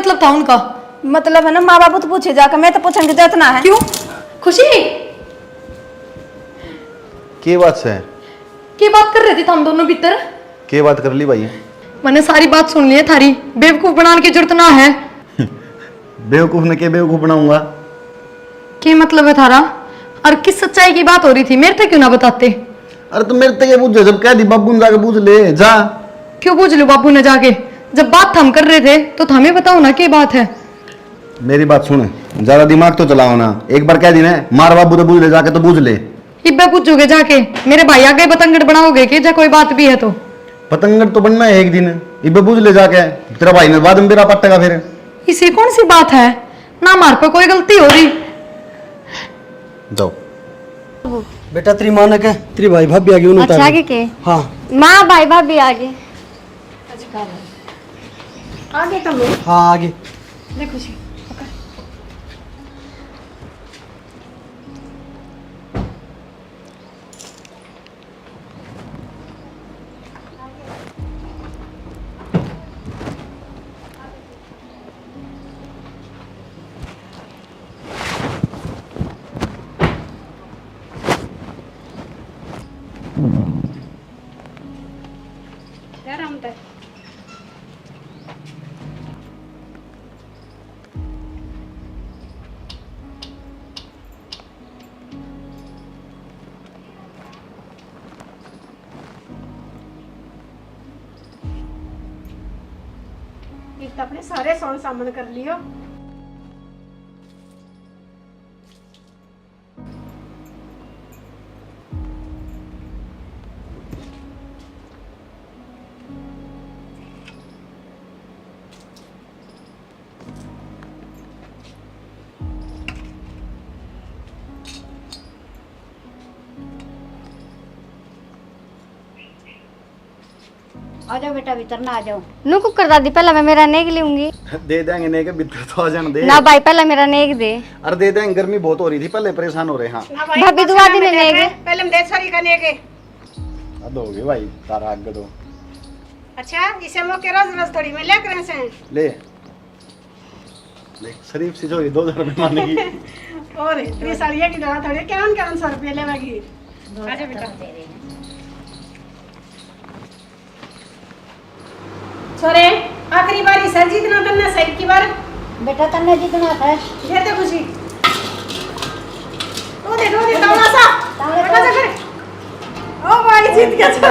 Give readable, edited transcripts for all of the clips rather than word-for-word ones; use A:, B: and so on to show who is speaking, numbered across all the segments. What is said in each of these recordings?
A: मतलब था उनका?
B: मतलब है ना, माँ बाबू तो पूछे जाकर, मैं तो पूछने की जरूरत ना है।
A: क्यों? खुशी
C: के बात से
A: की बात कर रहे थे हम दोनों भीतर?
C: के बात कर ली भाई?
A: मैंने सारी बात सुन ली है थारी, बेवकूफ बनाने की जरूरत ना है।
C: बेवकूफ ने के बेवकूफ बनाऊंगा?
A: क्या मतलब है थारा? और किस सच्चाई की बात हो रही थी, मेरे तक क्यों ना बताते?
C: अरे तो मेरे तक ये पूछ, जब कह दी बाबू ने जाके पूछ ले जा।
A: क्यों पूछ लो बाबू ने जाके? जब बात हम कर रहे थे तो हमें बताओ ना क्या बात है।
C: मेरी बात सुन, ज्यादा दिमाग तो चलाओ ना। एक बार कह दी ना मार बाबू तो पूछ ले जाके, तो पूछ ले।
A: इब्बे पूछोगे जाके? मेरे भाई आगे बतंगड़ बनाओगे कि जा कोई बात भी है तो?
C: पतंगड़ तो बनना है एक दिन, इबे पूछ ले जाके। तेरा भाई ने बाद में मेरा पट्टेगा फिर।
A: इसी कौन सी बात है? ना हमार पर कोई गलती हो रही।
C: जाओ
D: बेटा तेरी माँ ने कहा तेरी भाई भाभी आ गई।
E: अच्छा आगे के?
D: हाँ
E: माँ भाई भाभी आगे।
B: आगे तो मैं
D: हाँ आगे।
B: खुशी तो अपने सारे सोन सामने कर लियो।
E: आ जाओ बेटा भीतर ना आ जाओ। नु कुकर दादी पहला मैं मेरा नेक लूंगी।
C: दे देंगे ने के भीतर तो आ जाने दे
E: ना भाई पहला मेरा नेक दे।
C: अरे दे देंगे, गर्मी बहुत हो रही थी पहले, परेशान हो रहे। हाँ
E: भाभी दुआ दिन नेक।
B: पहले हम देख सारी का नेके।
C: अब हो गए भाई तारा आग दो।
B: अच्छा इसे मो के रोज रोज थोड़ी में ले करे से
C: ले ले शरीफ सी जो 2000 रुपए मानेगी।
B: और ये साड़ियां की दवा थोड़ी क्या 100 रुपए लेवागी। आजा बेटा छोरे, आखिरी बारी सर जीतना करना सही की बार।
E: बेटा तन्ने जितना है
B: ये तो खुशी दो दे तावला सा बेटा जा कर। ओ भाई जीत गया चला।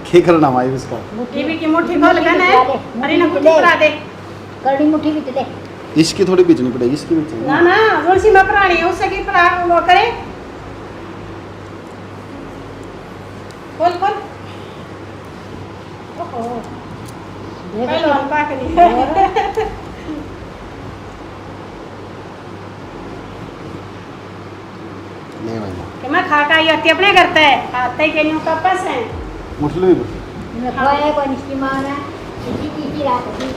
C: क्या करना भाई इसका?
B: टीवी की मुट्ठी खोल गन है, अरे ना कुछ करा दे।
E: करड़ी मुट्ठी भी दे।
C: इसकी थोड़ी बेचनी पड़ेगी, इसकी बेचनी।
B: ना ना जोर सी मैं प्राणी है उससे की वो करे। खोल खोल। ओहो पहले हम पाक नहीं
C: ले भाई
B: कि मैं खा का आई आती अपने करता है आते ही कहीं का पास है
C: मुस्लिम
E: मैं खोए को निश्ची माना किसी की रात की।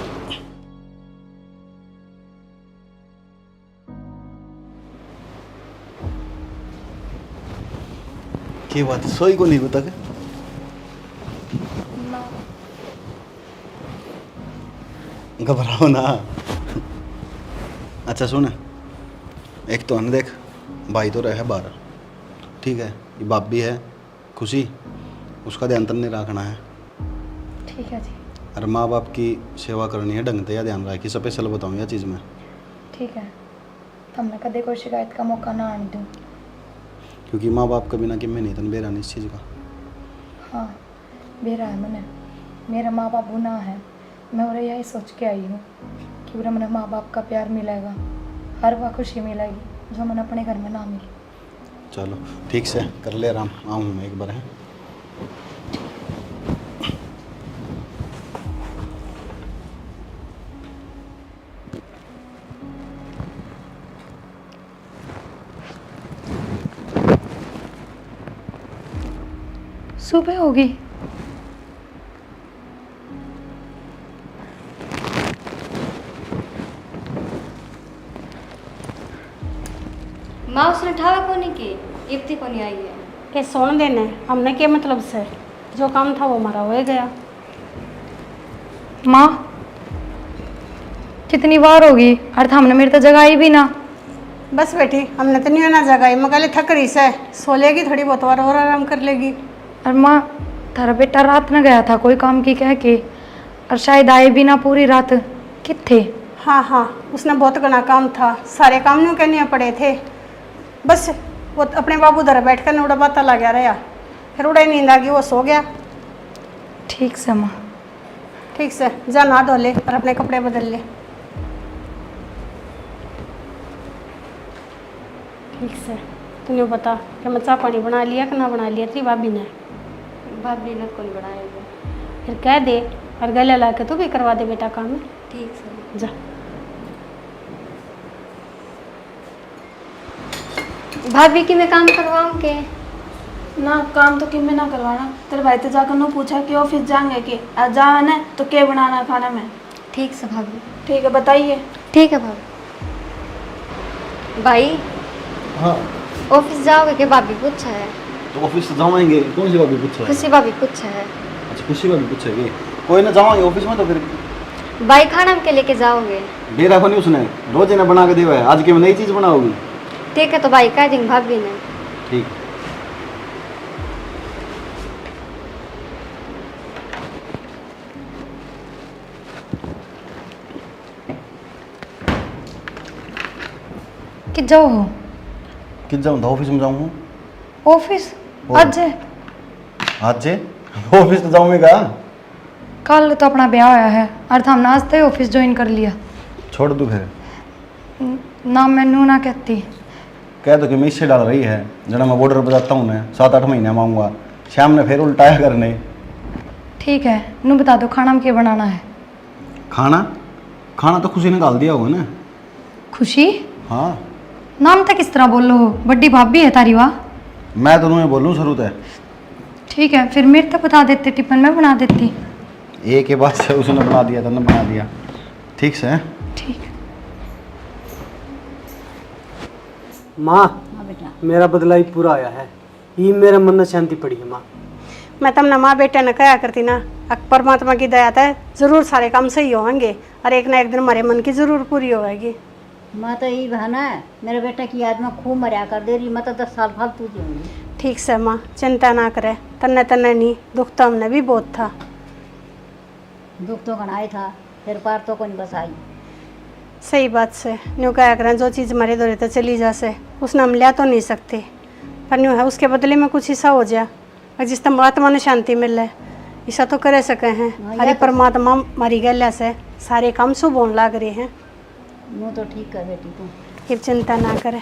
C: की बात सोई को नहीं बता के? घबराओ ना। अच्छा सुन, एक तो देख भाई तो रहे बाहर, ठीक है, ये बाप भी है खुशी, उसका ध्यान तन्ने रखना है।
A: ठीक है जी।
C: और माँ बाप की सेवा करनी है ढंग से, या ध्यान रखी स्पेशल बताऊँ यह चीज़ में।
A: ठीक है, तब मैं कदे कोई शिकायत का मौका ना आने दूँ।
C: क्योंकि माँ बाप का बिना किम्मे नहीं तन बेरा नहीं इस चीज़ का।
A: हाँ बेरा है मैंने, मेरा माँ बाप गुनाह है। मैं और यही सोच के आई हूँ कि पूरा मेरे माँ बाप का प्यार मिलेगा, हर वह खुशी मिलेगी जो मैंने अपने घर में ना मिली।
C: चलो ठीक से कर ले आराम, आऊँ मैं एक बार है।
A: सुबह होगी।
E: माँ उसने ठावा को नहीं की, इफ्ती को नहीं आई है।
B: के सोन देने हमने के मतलब से जो काम था वो हमारा हो गया।
A: माँ कितनी बार होगी अर्थ हमने मेरे तो जगाई भी ना।
B: बस बेटी, हमने तो नहीं ना जगाई, मगर थक रही से, सो लेगी थोड़ी बहुत बार और आराम कर लेगी।
A: और माँ थारा बेटा रात न गया था कोई काम की कह के, और शायद आए भी ना पूरी रात। किथे?
B: हाँ हाँ, उसने बहुत घना काम था, सारे काम न्यू करने पड़े थे। बस वो अपने बाबू दर बैठ कर उड़ा बाता लग गया रहा, फिर उड़ा नींद आ गई, वो सो गया।
A: ठीक से माँ।
B: ठीक से जा, नहा धो ले और अपने कपड़े बदल ले। ठीक से तूने बता कि मैं चाय पानी बना लिया कि ना बना लिया तेरी भाभी ने?
E: भाभी ने कौन बनाएगा?
B: फिर कह दे और गले ला के तू भी करवा दे बेटा काम।
E: ठीक से।
B: जा।
E: भाभी की मैं काम करवाऊँ के?
F: ना काम तो कि मैं ना करवाना, तेरे भाई तो जाकर नो पूछा कि ऑफिस जाएंगे कि आज जा है तो क्या बनाना है खाना में।
E: ठीक से भाभी।
F: ठीक है बताइए।
E: ठीक है भाभी। भाई
C: हाँ
E: ऑफिस जाओगे कि भाभी पूछा है?
C: तो ऑफिस से जाएंगे। कौन सी भाभी पूछा है?
E: खुशी भाभी पूछा है।
C: अच्छा खुशी भाभी पूछेगी। कोई ना जाएंगे ऑफिस में तो फिर
E: भाई खाना के लेके जाओगे?
C: डेरा को नहीं उसने रोज इन्हें बना के दिया है, आज की मैं नई चीज़ बनाओगी।
E: ठीक है तो भाई कह देंगे भाभी ने।
C: ठीक।
A: कि जाओ हो
C: किस जाऊँ तो ऑफिस में जाऊँ।
A: ऑफिस आज है?
C: आज जे ऑफिस तो जाऊँगा।
A: कल तो अपना ब्याह होया है और हमने आज तक ऑफिस ज्वाइन कर लिया।
C: छोड़ दूँ फिर
A: ना मैनू ना कहती।
C: कह दो कि मैं इससे डाल रही है जरा मैं बॉर्डर पर जाता हूँ मैं 7-8 महीने में आऊँगा, शाम ने फिर उल्टाया करने।
A: ठीक है नू बता दो खाना में क्या बनाना है?
C: खाना खाना तो खुशी ने डाल दिया होगा ना।
A: खुशी?
C: हाँ
A: नाम तो किस तरह बोल लो हो, बड्डी भाभी है तारी वाह।
C: मैं तो तुम्हें बोलूँ शुरू से।
A: ठीक है फिर मेरे तो बता देते, टिफिन में बना देती।
C: एक के बाद से उसने बना दिया, तूने बना दिया। ठीक से।
A: ठीक।
D: माँ
E: हाँ बेटा।
D: मेरा बदला ही पूरा आया है, ये मेरे मन में शांति पड़ी है। माँ
B: मैं तमने माँ बेटे ने कहा करती ना, परमात्मा की दया है जरूर सारे काम सही होंगे और एक ना एक दिन हमारे मन की जरूर पूरी होगी।
G: मैं तो यही बहाना है, मेरे बेटा की याद में खूब मरिया कर दे रही, मैं तो 10 साल फालतू जीऊंगी।
B: ठीक से माँ, चिंता ना करे, तन्ने तन्ने नहीं, दुख तो हमने भी बहुत था।
G: दुख तो घनाई था, फिर पार तो कौन बस आई।
B: सही बात से न्यू कहा करें, जो चीज़ हमारे दौरे तो चली जा से उसने हम लिया तो नहीं सकते, पर न्यू है उसके बदले में कुछ हिस्सा हो जाए और जिस परमात्मा ने शांति मिल है ऐसा तो करे सके हैं। हरे परमात्मा हमारी गल्या से सारे काम शुभ होने लग रहे हैं।
G: मुँह तो ठीक कर बेटी तू।
B: फिर चिंता ना करे,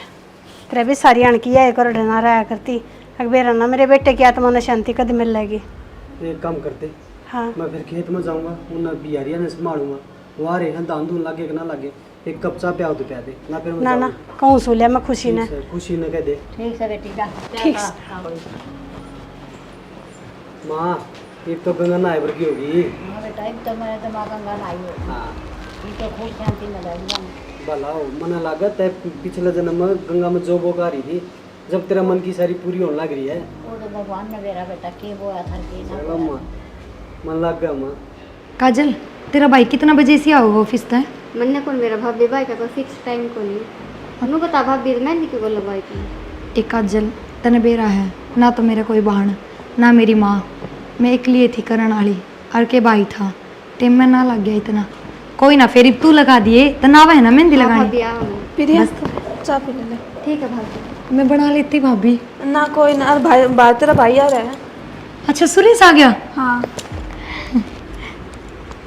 B: तेरे भी सारी अणकी है कर डना रहा करती, अकबेर ना मेरे बेटे की आत्मा ने शांति कद मिल लेगी।
D: एक काम करते,
B: हाँ
D: मैं फिर खेत में जाऊँगा, उन बिहारिया ने संभालूंगा, वहाँ रहे हैं दान दून लागे कि ना लागे, एक कप चाय प्याओ तो प्या दे ना, फिर मैं
B: ना ना
D: जाऊँगा।
B: कहूँ सुलिया मैं खुशी ने।
D: ठीक है, खुशी ने कह दे।
G: ठीक से बेटी जा।
B: ठीक
G: जा,
B: से।
G: हाँ, बोली।
D: माँ एक तो गंगा नहाए भर की होगी।
G: हाँ बेटा, एक तो मेरे दिमाग गंगा आई हो,
D: हाँ
G: ये तो खूब शांति में रहेगी।
D: भला हो, मन लागत है पिछले जन्म में गंगा में जो बोक आ रही थी, जब तेरा मन की सारी पूरी होने लग रही है।
G: वो तो भगवान ने मेरा बेटा के बोया था के ना
D: चलो
G: बोया
D: माँ, मन लग गया माँ।
A: काजल तेरा भाई कितना बजे से आओगे ऑफिस तक?
E: मैंने कौन मेरा भाभी भाई का कोई फिक्स टाइम को नहीं। हनु बता भाभी मैं नहीं क्यों बोला भाई की।
A: एक काजल तने बेरा है ना, तो मेरा कोई बहन ना मेरी माँ, मैं अकेली थी करण वाली, और के भाई था टेम में ना लग गया इतना। कोई ना फिर तू लगा दिए तो ना है ना मेहंदी
E: हाँ,
A: लगानी।
E: भाभी आओ।
F: प्रिया चाय पी ले।
E: ठीक है भाभी।
A: मैं बना लेती भाभी।
F: ना कोई ना, अरे भाई बाहर तेरा भाई आ रहा है।
A: अच्छा सुरेश आ गया?
F: हाँ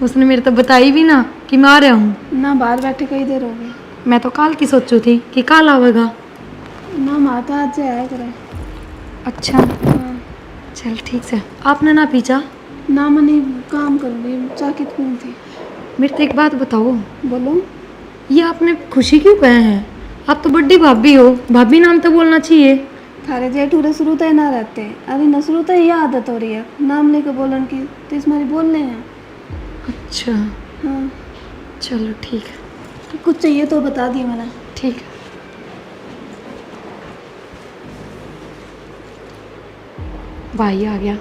A: उसने मेरे तो बताई भी ना कि मैं आ रहा हूँ।
F: ना, बाहर बैठे कई देर हो गई।
A: मैं तो काल की सोचू थी कि काल आवेगा।
F: ना माता आज आया करे।
A: अच्छा
F: हाँ।
A: चल ठीक से। आपने ना पीछा?
F: ना मनी काम करूँगी, चाय कितनी थी।
A: मेरे तो एक बात बताओ,
F: बोलो।
A: ये आपने खुशी क्यों कहे हैं? आप तो बड़ी भाभी हो, भाभी नाम तो बोलना चाहिए।
F: थारे जेठ उरे शुरू तय ना रहते हैं, अरे न शुरू तय यह आदत हो रही है नाम लेकर बोलन की, तो इसमें बोलने हैं।
A: अच्छा
F: हाँ
A: चलो ठीक है।
F: तो कुछ चाहिए तो बता दिए मैंने।
A: ठीक है। भाई आ गया।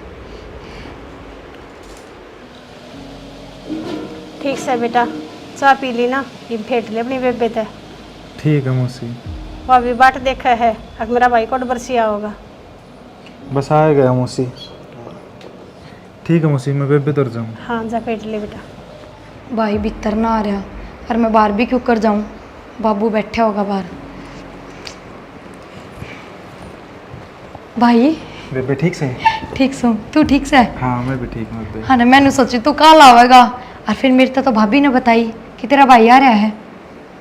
B: ठीक से बेटा, चाय पी ली ना, ये फेंट ले अपनी बेबे ते।
H: ठीक है मौसी।
B: वो अभी बाट देखा है, अब मेरा भाई को बरसिया होगा।
H: बस आ गया मौसी। ठीक है मौसी, मैं बेबे तर जाऊँ।
B: हाँ जा फेंट ले बेटा।
A: भाई भीतर ना आ रहा और मैं बाहर भी क्यों कर जाऊं, बाबू बैठा होगा बाहर। भाई
H: बेबे ठीक से?
A: ठीक सो, तू ठीक से?
H: हाँ मैं भी ठीक हूँ बेबे।
A: हाँ ना, मैंने सोची तू कल आवेगा और फिर मेरे तो भाभी ने बताई कि तेरा भाई आ रहा है।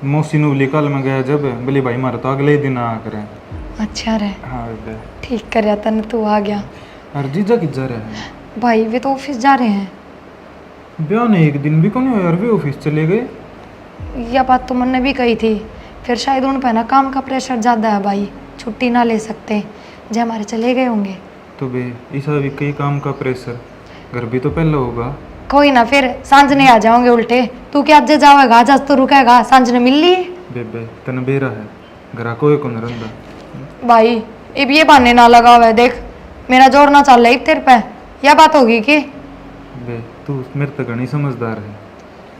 H: मौसी ने बोली कल मैं गया जब बोली भाई मारा तो अगले ही दिन आ करें।
A: अच्छा रहे,
H: हाँ बेबे।
A: ठीक कर रहा तने, तू आ गया।
H: और जीजा किधर है?
A: भाई वे तो ऑफिस जा रहे हैं।
H: ब्याह ने एक दिन भी कौन हुआ यार, वे ऑफिस चले गए।
A: यह बात तो मैंने भी कही थी, फिर शायद उन पर ना काम का प्रेशर ज़्यादा है भाई, छुट्टी ना ले सकते, जो हमारे चले गए होंगे।
H: तो बे ऐसा भी कई काम का प्रेशर, घर भी तो पहले होगा।
A: कोई ना, फिर सांझ ने आ जाओगे उल्टे। तू क्या आज जाओगा, आज तो रुकेगा, सांझ ने मिल ली।
H: बेबे तन बेरा है, घर कोई कौन रंदा।
A: भाई अब ये बहाने ना लगा हुआ है, देख मेरा जोर ना चल रहा तेरे पे, यह बात होगी कि?
H: बे तू मेरे तो घनी समझदार है।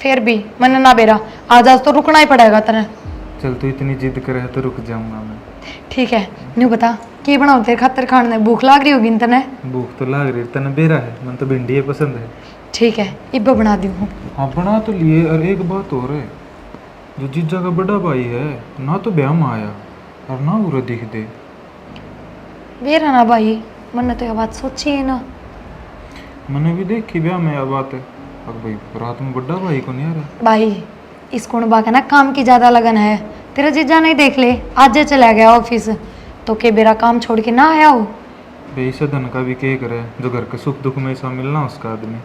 A: फिर भी मन ना बेरा, आज तो रुकना ही पड़ेगा तेरे।
H: चल तू इतनी जिद करे तो रुक जाऊंगा मैं।
A: ठीक है, न्यू बता की बनाओ तेरे खातर खाने, भूख लाग रही होगी न तने?
H: भूख तो लाग रही, तन बेरा है, मन तो भिंडी पसंद है।
A: ठीक है, इब बना दी हूँ।
H: हाँ बना तो लिए, और एक बात और है, जो जीजा का बड़ा भाई है ना तो ब्याह में आया और ना उरा दिख दे।
A: बेरा ना भाई, मैंने तो यह बात सोची है ना।
H: मैंने भी देखी ब्याह में यह बात है। अब भाई रात में बड़ा भाई को नहीं आ रहा।
A: भाई इस कुणबा का ना काम की ज़्यादा लगन है, तेरा जीजा नहीं देख ले, आज चला गया ऑफिस, तो के बेरा काम छोड़ के ना आया हो।
H: भाई ऐसा धन का भी क्या करे, जो घर के सुख दुख में ऐसा मिलना उसका आदमी।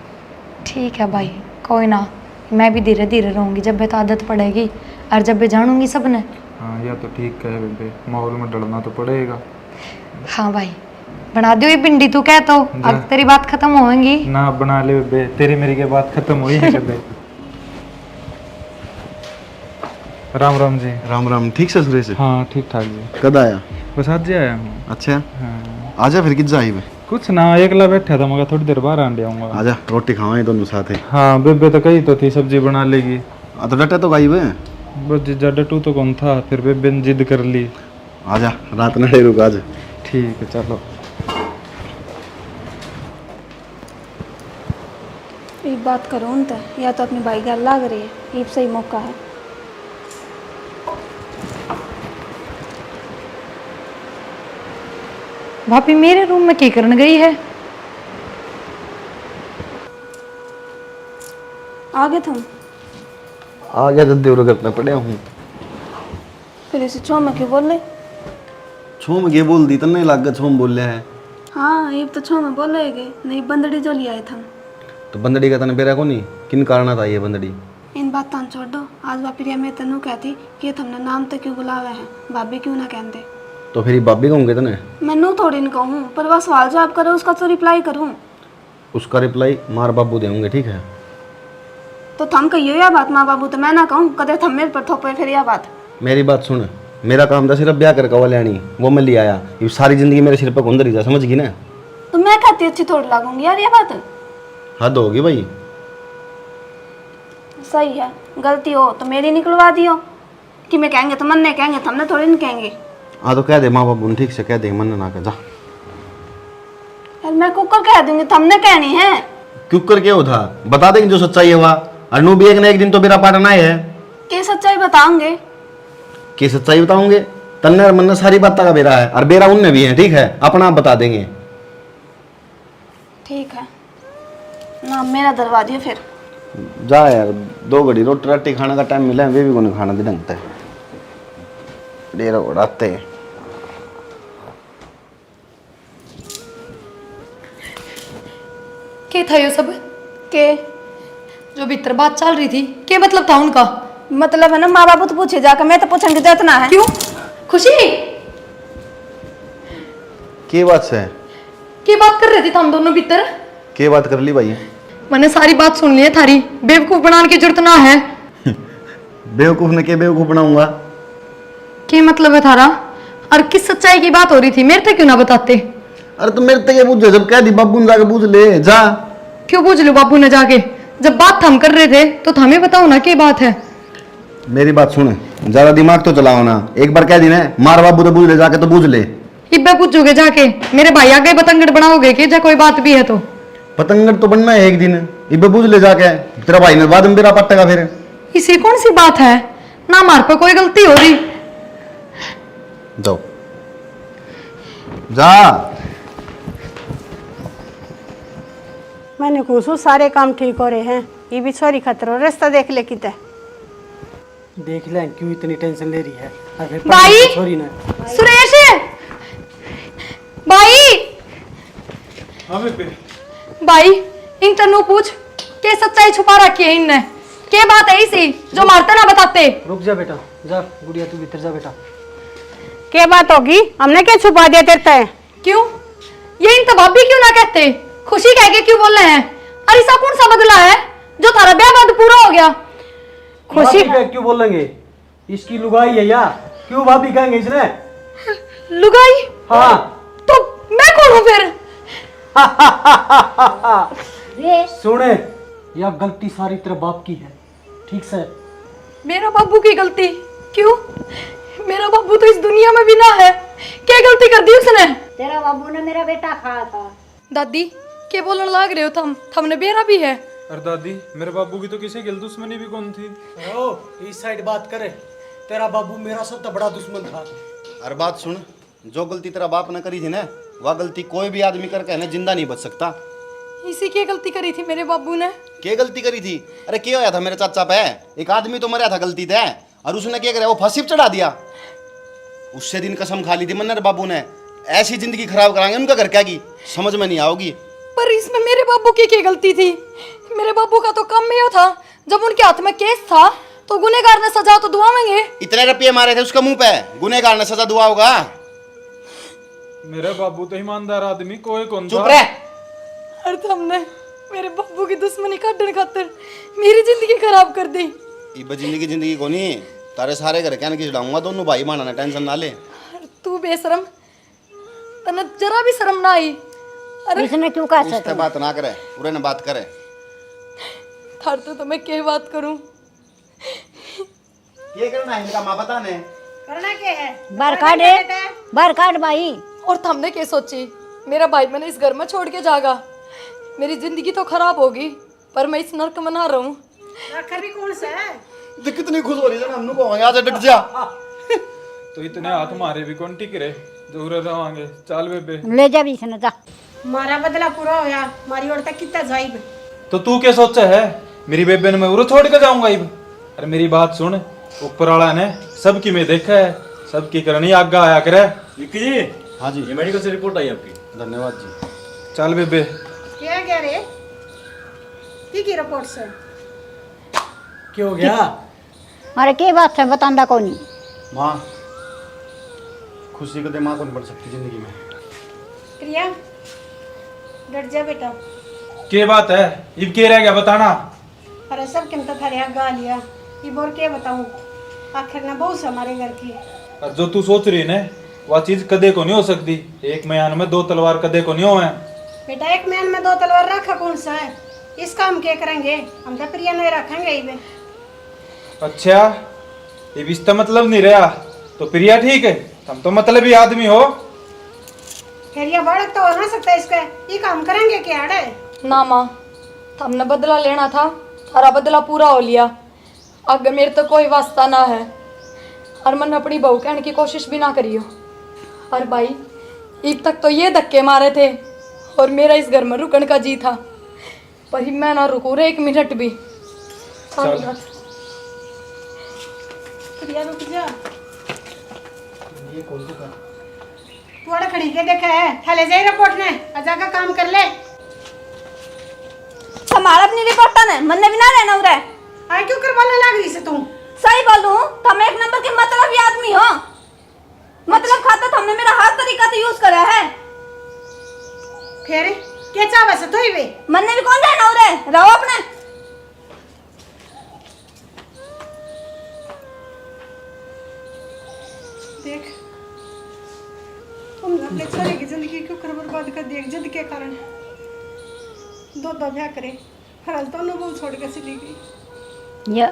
A: ठीक है भाई, कोई ना, मैं भी धीरे धीरे रहूँगी, जब भी तो आदत पड़ेगी और जब भी जानूंगी सब ने।
H: हाँ या तो ठीक है बेबे, माहौल में डरना तो पड़ेगा।
A: हाँ भाई, बना दो ये भिंडी, तू कह तो अब तेरी बात खत्म होगी
H: ना। बना ले बेबे, तेरी मेरी के बात खत्म हुई है कदे। राम राम जी।
C: राम राम। ठीक से सुरेश?
H: हाँ ठीक ठाक जी।
C: कद आया?
H: बस आज ही आया हूँ।
C: अच्छा,
H: हाँ
C: आजा फिर किस जाई में?
H: कुछ ना, एकला बैठा था, मगर थोड़ी देर बाहर आंडे आऊँगा।
C: आजा रोटी खावाएं दोनों साथ है।
H: हाँ बेबे तो कही तो थी सब्जी बना लेगी।
C: तो डटे तो गाई वे।
H: बस जीजा डटू तो कौन था, फिर बेबे ने जिद कर ली।
C: आजा रात नड़े रुक आज।
H: ठीक है चलो।
F: एक बात करो न त, या तो अपनी भाई गल लाग रही है, ये सही मौका है।
A: भाभी मेरे रूम में क्या करने गई है?
F: आ गए तुम?
C: आ गया जल्दी और करना पड़े हूँ।
F: फिर इसे छो में क्यों बोल रहे?
C: छूम के बोल दी तन्ने लाग छूम बोल है।
F: हाँ ये तो छो में बोलेगे, नहीं बंदड़ी जो लिया था।
C: तो बंदड़ी का तने बेरा को नहीं, किन कारण था ये बंदड़ी?
F: इन बात तान छोड़ दो, आज वापिरिया मैं तेनू कहती कि तुमने नाम तो क्यों बुलावे हैं, भाभी क्यों ना कहते।
C: तो फिर बाबी कहूँगे तने?
F: मैनू थोड़ी न कहूँ, पर वह सवाल जवाब करो उसका तो रिप्लाई करूँ।
C: उसका रिप्लाई मार बाबू देंगे, ठीक है?
F: तो थम कहियो या बात माँ बाबू, तो मैं ना कहूँ, कदे थम मेरे पर थोपे फिर यह बात।
C: मेरी बात सुन, मेरा काम था सिर्फ ब्याह करके वो लेनी, वो मैं ले आया, ये सारी जिंदगी मेरे सिर पर कौन धरी जा, समझ गई ना?
F: तो मैं कहती अच्छी थोड़ी लागूंगी यार ये बात।
C: हद होगी भाई।
F: सही है, गलती हो तो मेरी निकलवा दियो, कि मैं कहेंगे तो मन नहीं कहेंगे, हमने थोड़ी नहीं कहेंगे।
C: हाँ तो कह दे माँ बाबू ठीक से कह दे, मन ना कर जा।
F: यार मैं कुकर कह दूंगी, हमने कहनी है।
C: क्यों कर क्या था, बता देंगे जो सच्चाई है वह। अनु भी एक ना एक दिन तो मेरा पाटना है।
F: के सच्चाई बताओगे?
C: की सच्चाई बताऊंगे? तन्ने और मन्ने सारी बात का बेरा है, और बेरा उनने भी है, ठीक है? अपना आप बता देंगे।
F: ठीक है ना, मेरा दरवा दियो फिर।
C: जा यार, 2 घड़ी रोटी राटी खाने का टाइम मिला है, वे भी कोने खाना दे ढंगता है, डेरा उड़ाते।
A: क्या था ये सब?
F: के
A: जो भीतर बात चल रही थी, क्या मतलब था उनका?
F: मतलब है ना, माँ बाबू तो पूछे जाकर, मैं तो पूछेंगे तो इतना है।
A: क्यों? खुशी
C: के बात से
A: की बात कर रहे थे हम दोनों भीतर?
C: के बात कर ली भाई?
A: मैंने सारी बात सुन ली है थारी, बेवकूफ बनाने की जरूरत ना है।
C: बेवकूफ ने के बेवकूफ बनाऊंगा?
A: क्या मतलब है थारा? और किस सच्चाई की बात हो रही थी, मेरे से क्यों ना बताते?
C: अरे तो मेरे तक पूछ, जब कह दी बाबू ने जाके पूछ ले जा।
A: क्यों पूछ लो बाबू ने जाके? जब बात थम कर रहे थे तो थमे बताओ ना क्या बात है।
C: मेरी बात सुन, ज्यादा दिमाग तो चलाओ ना। एक बार कह दी ना मार बाबू तो बूझ ले जाके, तो बूझ ले।
A: इब्बे पूछोगे जाके मेरे भाई आगे पतंगड़ बनाओगे कि जा कोई बात भी है तो।
C: पतंगड़ तो बनना है एक दिन, इब्बे बूझ ले जाके। तेरा भाई ने बाद में मेरा पट्टेगा फिर।
A: इसी कौन सी बात है ना, मार पे कोई गलती हो रही।
C: जाओ जा।
B: मैंने पूछू सारे काम ठीक हो रहे हैं, ये भी छोरी खतरो रास्ता देख ले किते।
D: देख ले क्यों इतनी टेंशन ले रही है। और फिर
A: भाई!
D: छोरी ने
A: सुरेश भाई,
H: हाँ बेबे।
A: भाई इन तनु पूछ के सच्चाई छुपा रखी है इनने। क्या बात है इसी जो मारते ना बताते।
D: रुक जा बेटा, जा गुड़िया तू भीतर जा बेटा।
B: क्या बात होगी, हमने क्या छुपा दिया तेरे से?
A: क्यों ये इन तो भाभी क्यों ना कहते, खुशी कह के क्यों बोल रहे हैं। अरे ऐसा कौन सा बदला है जो थारा ब्याह बाद पूरा हो गया।
B: खुशी
D: भाभी क्यों बोलेंगे, इसकी लुगाई है या क्यों भाभी कहेंगे इसने।
A: लुगाई?
D: हाँ
A: तो मैं कौन हूँ फिर।
D: सुने, यह गलती सारी तेरे बाप की है, ठीक से।
A: मेरा बाबू की गलती? क्यों, मेरा बाबू तो इस दुनिया में भी ना है। क्या गलती कर दी उसने।
G: तेरा बाबू ने मेरा बेटा खाया था।
A: दादी क्या बोलने लाग रहे हो तुम, हमने बेरा भी है।
H: अरे दादी, मेरे बाबू की तो किसी गिल दुश्मनी भी कौन थी।
D: ओ इस साइड बात करे, तेरा बाबू मेरा सबसे बड़ा दुश्मन था।
C: अरे बात सुन, जो गलती तेरा बाप ने करी थी ना, वह गलती कोई भी आदमी करके है ना जिंदा नहीं बच सकता।
A: इसी की गलती करी थी मेरे बाबू ने।
C: क्या गलती करी थी? अरे क्या होया था मेरे चाचा पे? एक आदमी तो मरा था गलती से, और उसने क्या करा, वो फांसी पे चढ़ा दिया। उससे दिन कसम खा ली थी मन्नर बाबू ने, ऐसी जिंदगी खराब कराएंगे उनका घर क्या की समझ में नहीं आओगी।
A: पर इसमें मेरे बाबू की क्या गलती थी। मेरे बाबू का तो काम में था, जब उनके हाथ में केस था तो गुनहगार ने सजा तो दुआवेंगे।
C: इतने रुपये मारे थे उसका मुंह पे, गुनहगार ने सजा दुआ होगा।
H: मेरा बाबू तो ईमानदार आदमी कोई कौन
C: चुप
H: था।
C: रह।
A: और तुमने मेरे बाबू की दुश्मनी काटने खातिर मेरी जिंदगी खराब कर दी।
C: इब जिंदगी को नहीं, तारे सारे घर क्या किस डाऊंगा, दोनों भाई माना, टेंशन ना ले।
A: तू बेशरम, तने जरा भी शर्म ना आई। अरे
G: इसने क्यों कहा
C: उससे बात ना करे, पूरे ने बात करे।
A: थार तो मैं क्या बात करूं।
C: ये करना है इनका माँ बता ने।
B: करना क्या है?
G: बार काट भाई।
A: और तुमने क्या सोची, मेरा भाई मैंने इस घर में छोड़ के जागा। मेरी जिंदगी तो खराब होगी, पर मैं इस नर्क में ना रहूं।
B: रखा भी कौन सा है?
C: तो कितनी खुश हो रही है ना, हम को यहाँ से डट जा।
H: तो इतने हाथ मारे भी कौन टिक रहे, दूर रहोगे। चल बेबे।
G: ले जा भी इसने जा।
B: मारा बदला पूरा होया, मारी ओर तक कितना जाइब।
H: तो तू क्या सोचा है, मेरी बेबे ने मैं उरो छोड़ के जाऊंगा इब। अरे मेरी बात सुन, ऊपर वाला ने सबकी मैं देखा है, सबकी करनी आगा आया करे।
I: विक्की जी,
C: हाँ जी,
I: ये मेडिकल से रिपोर्ट आई आपकी।
C: धन्यवाद जी।
H: चल बेबे।
B: क्या क्या रे की रिपोर्ट से?
D: क्यों हो गया?
G: अरे क्या बात है, बतांदा कौन नहीं।
C: माँ, खुशी को दिमाग कौन पड़ सकती जिंदगी में।
B: प्रिया डट जा बेटा।
H: क्या बात है, इब क्या रह गया बताना।
B: अरे सब किम तो थारे गा लिया, ये बोल के बताऊं, आखिर ना बहुत हमारे घर की।
H: और जो तू सोच रही है वह चीज कदे को नहीं हो सकती। एक म्यान में दो तलवार कदे को नहीं हो है।
B: बेटा एक मैन में दो तलवार रखा कौन सा है, इस काम क्या करेंगे हम तो प्रिया नहीं रखेंगे ही बे।
H: अच्छा, ये रिश्ता मतलब नहीं रहा तो प्रिया ठीक है, तुम तो मतलब ही आदमी हो।
B: फिर ये बढ़ तो हो ना सकता इसका, ये काम करेंगे क्या है?
A: ना माँ, हमने बदला लेना था, सारा बदला पूरा हो लिया। अगर मेरे तो कोई वास्ता ना है, और मैंने अपनी बहू कहने की कोशिश भी ना करियो। और भाई अब तक तो ये धक्के मारे थे और मेरा इस घर में रुकने का जी था, पर मैं ना रुकू रे एक मिनट भी।
H: चल।
B: प्रिया रुक जा,
D: ये कौन सा था?
B: तू अड़ा खड़ी के देखा है, थले जाई रिपोर्ट ने अजा का काम कर ले।
F: हमारा अपनी रिपोर्ट ने मन ने भी ना रहना उरे।
B: आई क्यों करवाने लग रही से तू?
F: सही बोलूं, तुम एक नंबर के मतलब ही आदमी हो। मतलब खाता तुमने मेरा हर तरीका से यूज करा है।
B: फिर क्या चाहे से तो ही वे
F: मन ने भी कौन रहना उरे, रहो अपने।
B: देख तुमने अपने छोरे की जिंदगी क्यों कर बर्बाद कर दी, एक जिद के कारण। दो ब्याह करे हाल तो अनुभव छोड़ के चली गई।
G: या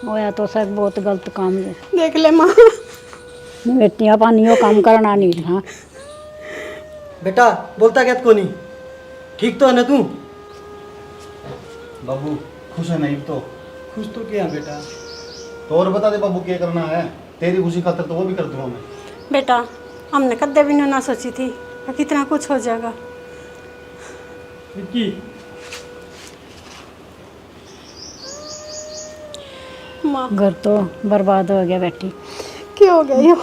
G: होया तो सर बहुत गलत काम है।
B: देख ले माँ,
G: बेटियां पानियों काम करना नहीं। हाँ
D: बेटा बोलता क्या को नहीं, ठीक तो है ना तू?
C: बाबू खुश है नहीं तो?
D: खुश तो क्या बेटा?
C: तो और बता दे बाबू क्या करना है, तेरी खुशी खातर तो वो भी कर दूंगा मैं।
B: बेटा हमने कदे भी ना सोची थी कि कितना कुछ हो जाएगा।
D: विक्की
B: माँ
G: घर तो बर्बाद हो गया बेटी।
B: क्या हो गया यो?